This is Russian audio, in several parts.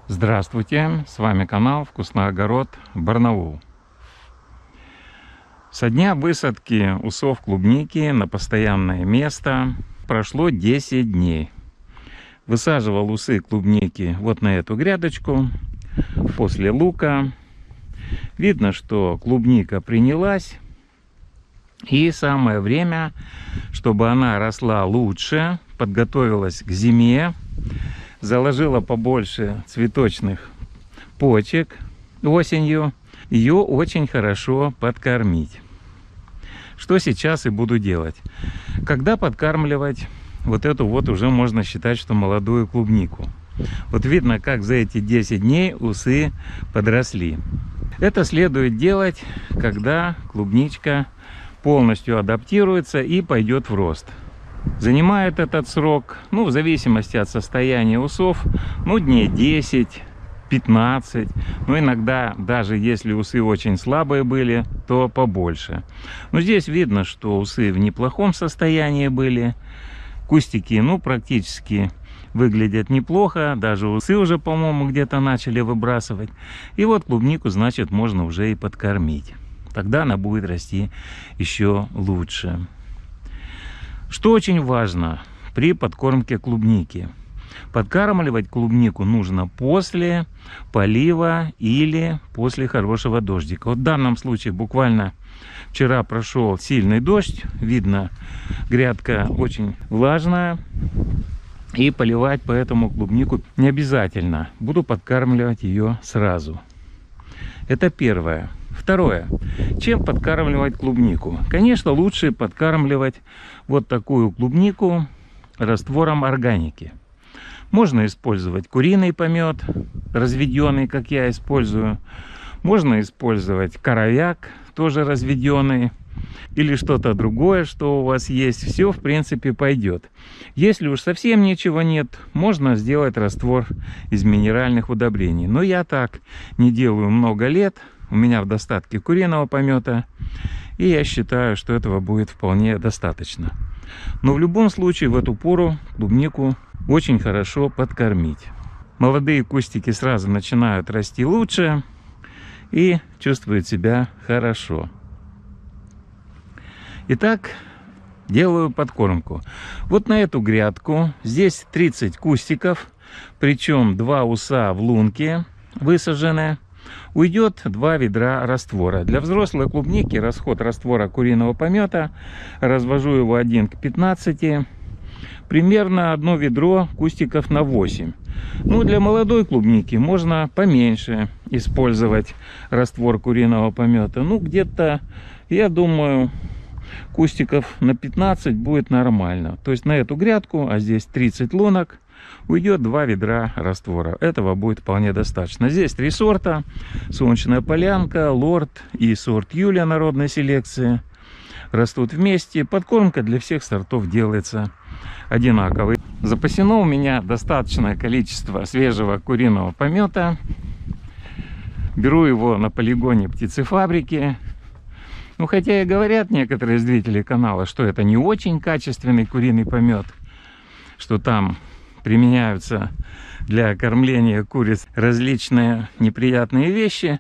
Здравствуйте, с вами канал Вкусный огород Барнаул. Со дня высадки усов клубники на постоянное место прошло 10 дней. Высаживал усы клубники вот на эту грядочку, после лука. Видно, что клубника принялась. И самое время, чтобы она росла лучше, подготовилась к зиме. Заложила побольше цветочных почек осенью. Ее очень хорошо подкормить. Что сейчас и буду делать. Когда подкармливать вот эту вот уже можно считать, что молодую клубнику. Вот видно, как за эти 10 дней усы подросли. Это следует делать, когда клубничка полностью адаптируется и пойдет в рост. Занимает этот срок, в зависимости от состояния усов, дней 10, 15. Иногда, даже если усы очень слабые были, то побольше. Но здесь видно, что усы в неплохом состоянии были. Кустики, практически выглядят неплохо. Даже усы уже, по-моему, где-то начали выбрасывать. И вот клубнику, значит, можно уже и подкормить. Тогда она будет расти еще лучше. Что очень важно при подкормке клубники? Подкармливать клубнику нужно после полива или после хорошего дождика. Вот в данном случае буквально вчера прошел сильный дождь. Видно, грядка очень влажная. И поливать поэтому клубнику не обязательно. Буду подкармливать ее сразу. Это первое. Второе. Чем подкармливать клубнику? Конечно, лучше подкармливать вот такую клубнику раствором органики. Можно использовать куриный помет, разведенный, как я использую. Можно использовать коровяк, тоже разведенный. Или что-то другое, что у вас есть. Все, в принципе, пойдет. Если уж совсем ничего нет, можно сделать раствор из минеральных удобрений. Но я так не делаю много лет. У меня в достатке куриного помета. И я считаю, что этого будет вполне достаточно. Но в любом случае в эту пору клубнику очень хорошо подкормить. Молодые кустики сразу начинают расти лучше и чувствуют себя хорошо. Итак, делаю подкормку. Вот на эту грядку здесь 30 кустиков, причем 2 уса в лунке высажены. Уйдет 2 ведра раствора. Для взрослой клубники расход раствора куриного помета, развожу его 1 к 15, примерно 1 ведро кустиков на 8. Для молодой клубники можно поменьше использовать раствор куриного помета. Где-то, я думаю, кустиков на 15 будет нормально. То есть на эту грядку, а здесь 30 лунок, уйдет 2 ведра раствора. Этого будет вполне достаточно. Здесь 3 сорта. Солнечная полянка, лорд и сорт Юлия народной селекции. Растут вместе. Подкормка для всех сортов делается одинаковой. Запасено у меня достаточное количество свежего куриного помета. Беру его на полигоне птицефабрики. Хотя и говорят некоторые зрители канала, что это не очень качественный куриный помет, что там применяются для кормления куриц различные неприятные вещи.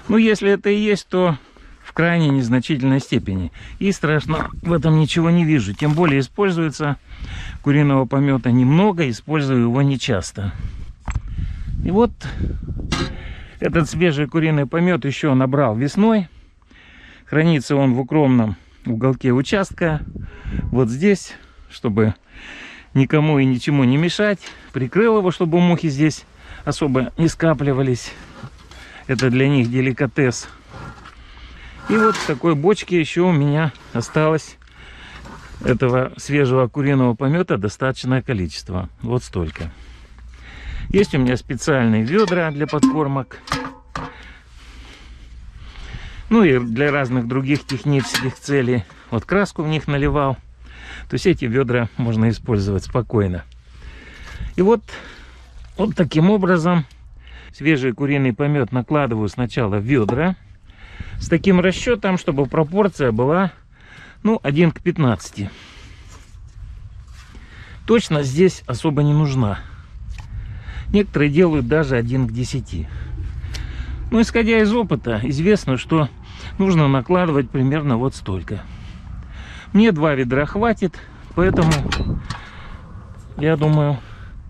Если это и есть, то в крайне незначительной степени. И страшно в этом ничего не вижу. Тем более используется куриного помета немного, использую его нечасто. И вот этот свежий куриный помет еще набрал весной. Хранится он в укромном уголке участка. Вот здесь, чтобы никому и ничему не мешать. Прикрыл его, чтобы мухи здесь особо не скапливались. Это для них деликатес. И вот в такой бочке еще у меня осталось этого свежего куриного помета достаточное количество. Вот столько. Есть у меня специальные ведра для подкормок. И для разных других технических целей. Вот краску в них наливал. То есть эти ведра можно использовать спокойно. И вот таким образом свежий куриный помет накладываю сначала в ведра. С таким расчетом, чтобы пропорция была 1 к 15. Точность здесь особо не нужна. Некоторые делают даже 1 к 10. Но исходя из опыта, известно, что нужно накладывать примерно вот столько. Мне 2 ведра хватит, поэтому я думаю,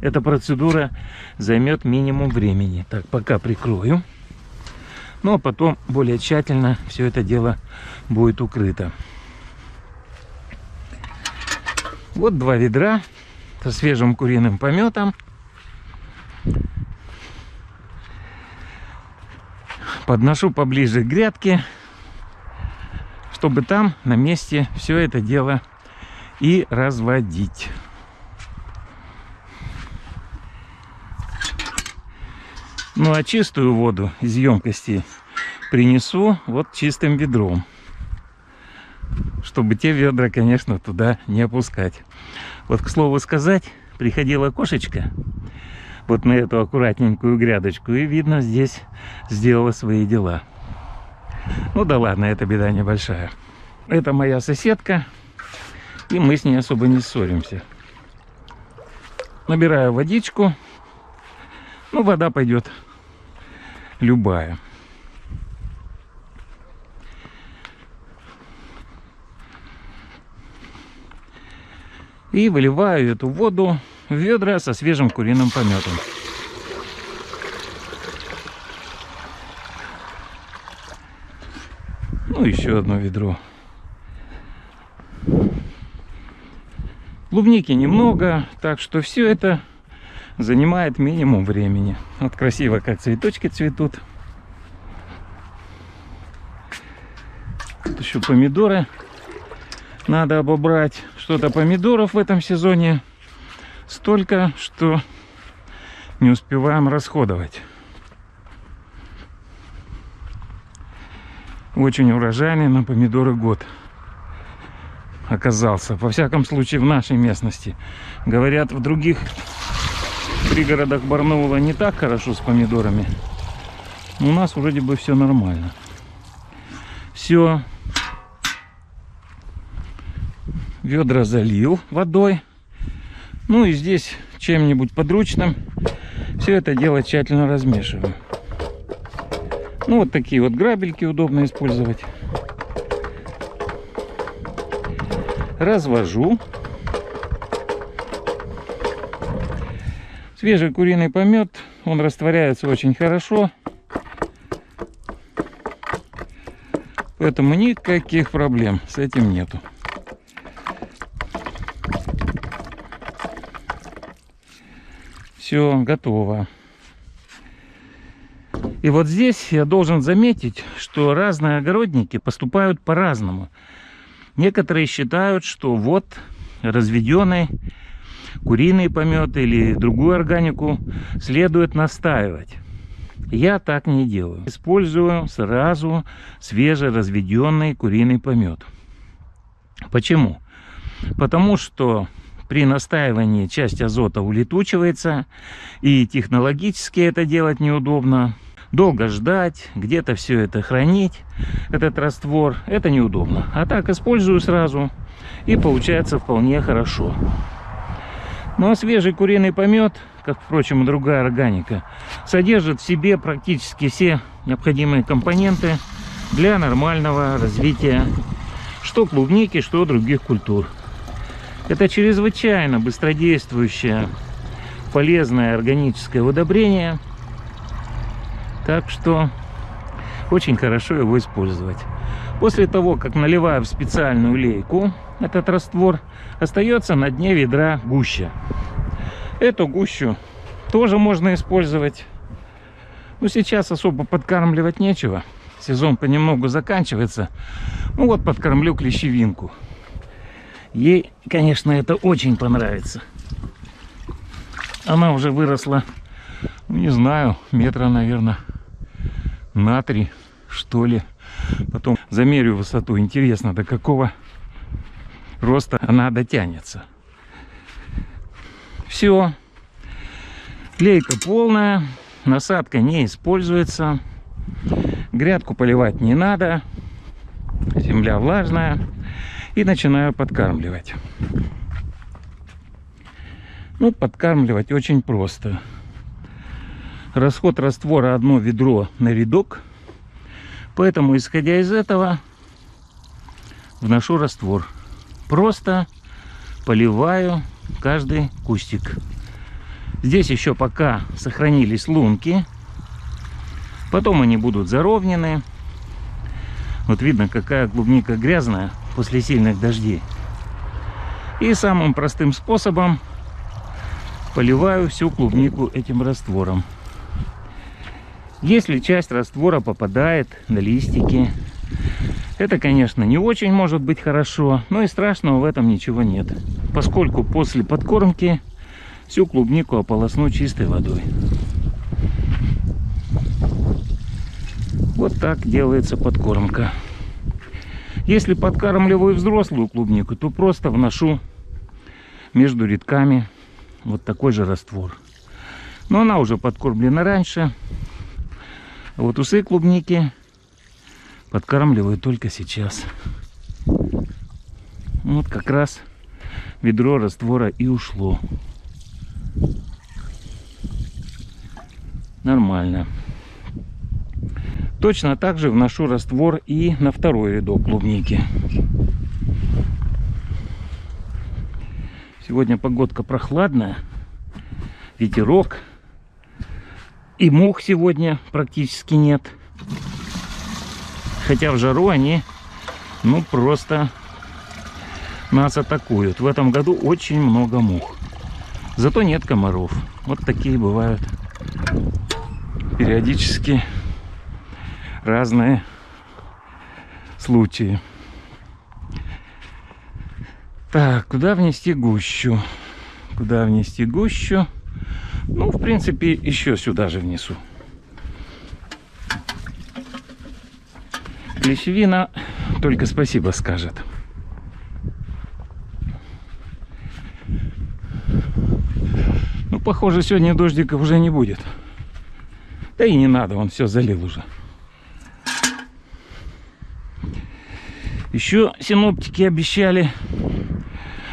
эта процедура займет минимум времени. Так, пока прикрою. Ну а потом более тщательно все это дело будет укрыто. Вот 2 ведра со свежим куриным пометом. Подношу поближе к грядке, чтобы там на месте все это дело и разводить. Ну а чистую воду из емкости принесу вот чистым ведром, чтобы те ведра, конечно, туда не опускать. Вот, к слову сказать, приходила кошечка вот на эту аккуратненькую грядочку, и, видно, здесь сделала свои дела. Ну да ладно, это беда небольшая. Это моя соседка, и мы с ней особо не ссоримся. Набираю водичку. Ну, вода пойдет любая. И выливаю эту воду в ведра со свежим куриным пометом. Ну, еще одно ведро. Клубники немного, так что все это занимает минимум времени. Вот красиво, как цветочки цветут. Тут еще помидоры надо обобрать. Что-то помидоров в этом сезоне столько, что не успеваем расходовать. Очень урожайный на помидоры год оказался. Во всяком случае, в нашей местности. Говорят, в других пригородах Барнаула не так хорошо с помидорами. У нас вроде бы все нормально. Все. Ведра залил водой. Ну и здесь чем-нибудь подручным все это дело тщательно размешиваю. Ну вот такие вот грабельки удобно использовать. Развожу. Свежий куриный помет, он растворяется очень хорошо. Поэтому никаких проблем с этим нету. Все готово. И вот здесь я должен заметить, что разные огородники поступают по-разному. Некоторые считают, что вот разведенный куриный помет или другую органику следует настаивать. Я так не делаю. Использую сразу свежеразведенный куриный помет. Почему? Потому что при настаивании часть азота улетучивается, и технологически это делать неудобно. Долго ждать, где-то все это хранить, этот раствор, это неудобно. А так использую сразу, и получается вполне хорошо. Ну а свежий куриный помет, как, впрочем, и другая органика, содержит в себе практически все необходимые компоненты для нормального развития что клубники, что других культур. Это чрезвычайно быстродействующее, полезное органическое удобрение. Так что очень хорошо его использовать. После того, как наливаю в специальную лейку этот раствор, остается на дне ведра гуща. Эту гущу тоже можно использовать. Но сейчас особо подкармливать нечего. Сезон понемногу заканчивается. Ну вот подкормлю клещевинку. Ей, конечно, это очень понравится. Она уже выросла, не знаю, метра, наверное, на 3, что ли. Потом замерю высоту. Интересно, до какого роста она дотянется. Все. Лейка полная. Насадка не используется. Грядку поливать не надо. Земля влажная. И начинаю подкармливать. Ну, подкармливать очень просто. Расход раствора 1 ведро на рядок. Поэтому, исходя из этого, вношу раствор. Просто поливаю каждый кустик. Здесь еще пока сохранились лунки. Потом они будут заровнены. Вот видно, какая клубника грязная после сильных дождей. И самым простым способом поливаю всю клубнику этим раствором. Если часть раствора попадает на листики, это, конечно, не очень может быть хорошо, но и страшного в этом ничего нет, поскольку после подкормки всю клубнику ополосну чистой водой. Вот так делается подкормка. Если подкармливаю взрослую клубнику, то просто вношу между рядками вот такой же раствор. Но она уже подкормлена раньше. А вот усы клубники подкармливаю только сейчас. Вот как раз ведро раствора и ушло. Нормально. Точно так же вношу раствор и на второй рядок клубники. Сегодня погодка прохладная, ветерок. И мух сегодня практически нет. Хотя в жару они, ну, просто нас атакуют. В этом году очень много мух. Зато нет комаров. Вот такие бывают периодически разные случаи. Так, куда внести гущу? Куда внести гущу? Ну, в принципе, еще сюда же внесу. Клещевина только спасибо скажет. Ну, похоже, сегодня дождиков уже не будет. Да и не надо, он все залил уже. Еще синоптики обещали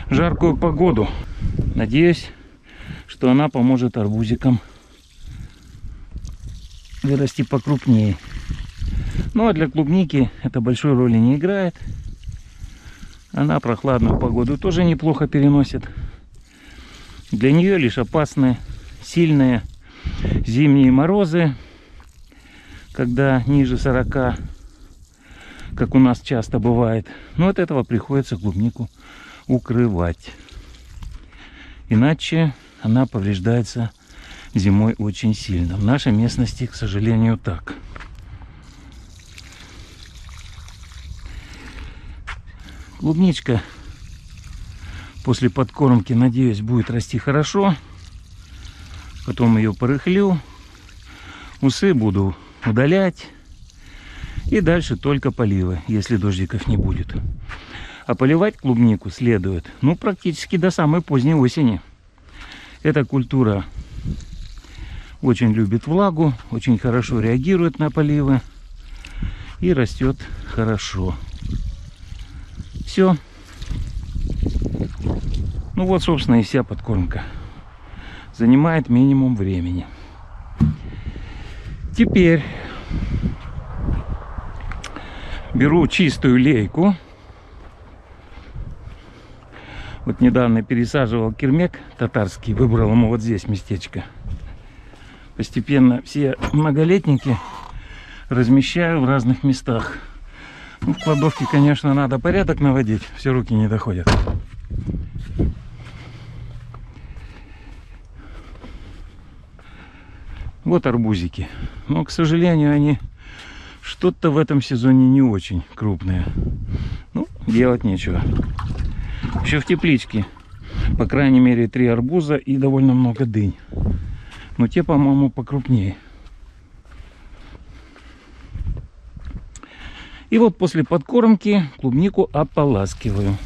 жаркую погоду. Надеюсь, что она поможет арбузикам вырасти покрупнее. Ну а для клубники это большой роли не играет. Она прохладную погоду тоже неплохо переносит. Для нее лишь опасны сильные зимние морозы, когда ниже 40, как у нас часто бывает. Но от этого приходится клубнику укрывать. Иначе она повреждается зимой очень сильно. В нашей местности, к сожалению, так. Клубничка после подкормки, надеюсь, будет расти хорошо. Потом ее порыхлю. Усы буду удалять. И дальше только поливы, если дождиков не будет. А поливать клубнику следует, ну, практически до самой поздней осени. Эта культура очень любит влагу, очень хорошо реагирует на поливы и растет хорошо. Все. Ну вот, собственно, и вся подкормка. Занимает минимум времени. Теперь беру чистую лейку. Вот недавно пересаживал кермек татарский, выбрал ему вот здесь местечко. Постепенно все многолетники размещаю в разных местах. Ну, в кладовке, конечно, надо порядок наводить, все руки не доходят. Вот арбузики. Но, к сожалению, они что-то в этом сезоне не очень крупные. Ну, делать нечего. Еще в тепличке, по крайней мере, 3 арбуза и довольно много дынь. Но те, по-моему, покрупнее. И вот после подкормки клубнику ополаскиваю.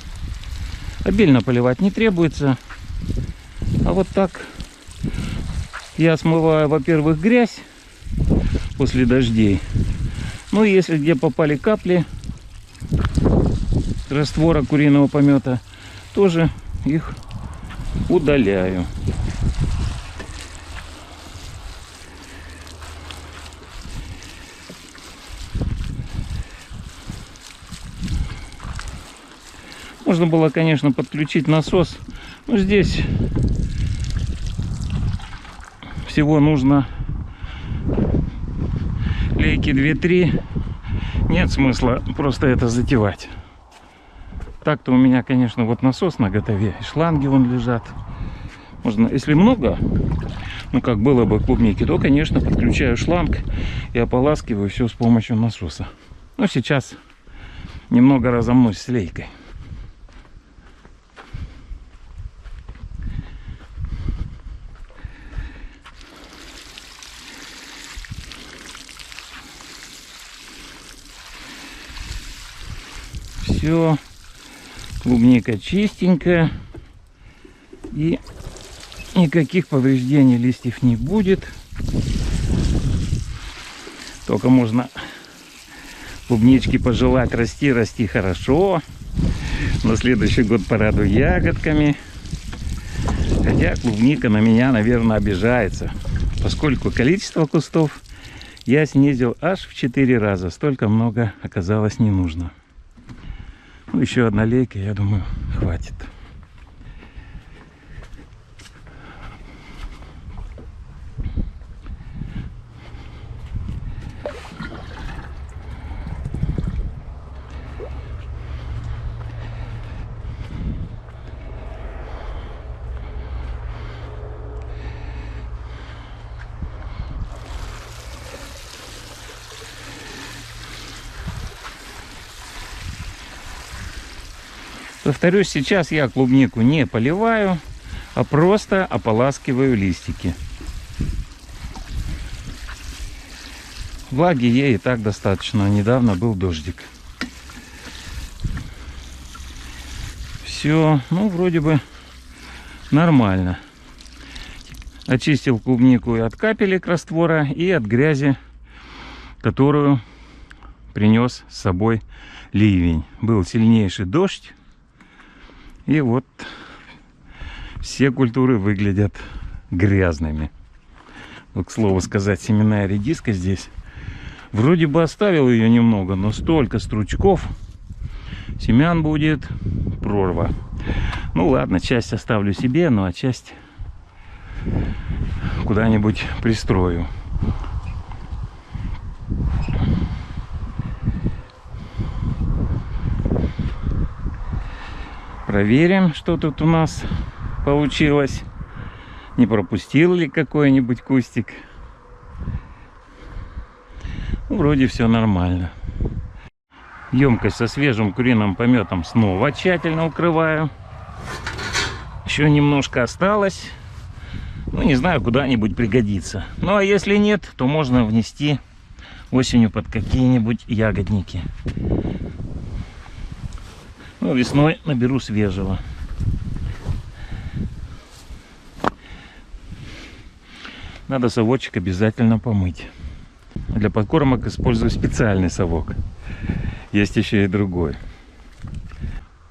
Обильно поливать не требуется. А вот так я смываю, во-первых, грязь после дождей. Ну и если где попали капли раствора куриного помета, тоже их удаляю. Можно было, конечно, подключить насос, но здесь всего нужно лейки 2-3. Нет смысла просто это затевать. Так-то у меня, конечно, вот насос наготове, и шланги вон лежат. Можно, если много, ну как было бы клубники, то, конечно, подключаю шланг и ополаскиваю все с помощью насоса. Но сейчас немного разомнусь с лейкой. Все, клубника чистенькая, и никаких повреждений листьев не будет. Только можно клубнички пожелать расти, расти хорошо. На следующий год порадую ягодками. Хотя клубника на меня, наверное, обижается, поскольку количество кустов я снизил аж в 4 раза. Столько много оказалось не нужно. Ну, еще одна лейка, я думаю, хватит. Повторюсь, сейчас я клубнику не поливаю, а просто ополаскиваю листики. Влаги ей и так достаточно. Недавно был дождик. Все, ну, вроде бы нормально. Очистил клубнику и от капелек раствора, и от грязи, которую принес с собой ливень. Был сильнейший дождь. И вот все культуры выглядят грязными. Вот, к слову сказать, семенная редиска здесь. Вроде бы оставил ее немного, но столько стручков. Семян будет прорва. Ну ладно, часть оставлю себе, ну а часть куда-нибудь пристрою. Проверим, что тут у нас получилось. Не пропустил ли какой-нибудь кустик. Ну, вроде все нормально. Емкость со свежим куриным пометом снова тщательно укрываю. Еще немножко осталось. Ну, не знаю, куда-нибудь пригодится. Ну, а если нет, то можно внести осенью под какие-нибудь ягодники. Ну, весной наберу свежего. Надо совочек обязательно помыть. Для подкормок использую специальный совок. Есть еще и другой.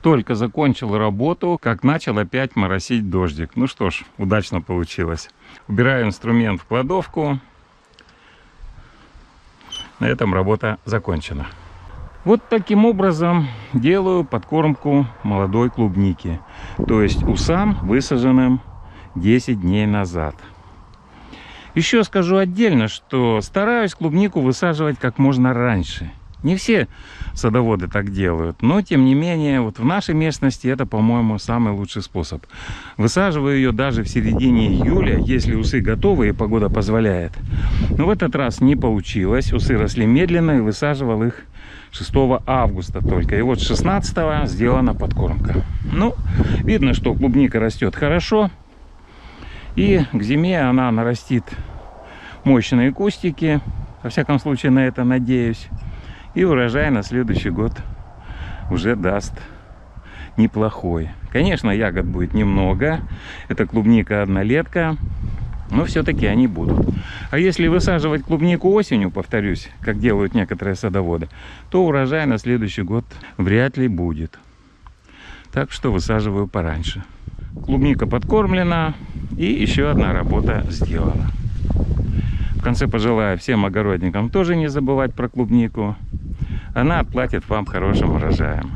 Только закончил работу, как начал опять моросить дождик. Ну что ж, удачно получилось. Убираю инструмент в кладовку. На этом работа закончена. Вот таким образом делаю подкормку молодой клубники. То есть усам, высаженным 10 дней назад. Еще скажу отдельно, что стараюсь клубнику высаживать как можно раньше. Не все садоводы так делают, но тем не менее, вот в нашей местности это, по-моему, самый лучший способ. Высаживаю ее даже в середине июля, если усы готовы и погода позволяет. Но в этот раз не получилось, усы росли медленно, и высаживал их 6 августа только. И вот 16 сделана подкормка. Ну, видно, что клубника растет хорошо. И к зиме она нарастит мощные кустики. Во всяком случае, на это надеюсь. И урожай на следующий год уже даст неплохой. Конечно, ягод будет немного. Это клубника однолетка. Но все-таки они будут. А если высаживать клубнику осенью, повторюсь, как делают некоторые садоводы, то урожай на следующий год вряд ли будет. Так что высаживаю пораньше. Клубника подкормлена. И еще одна работа сделана. В конце пожелаю всем огородникам тоже не забывать про клубнику. Она отплатит вам хорошим урожаем.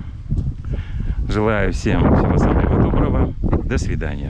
Желаю всем всего самого доброго. До свидания.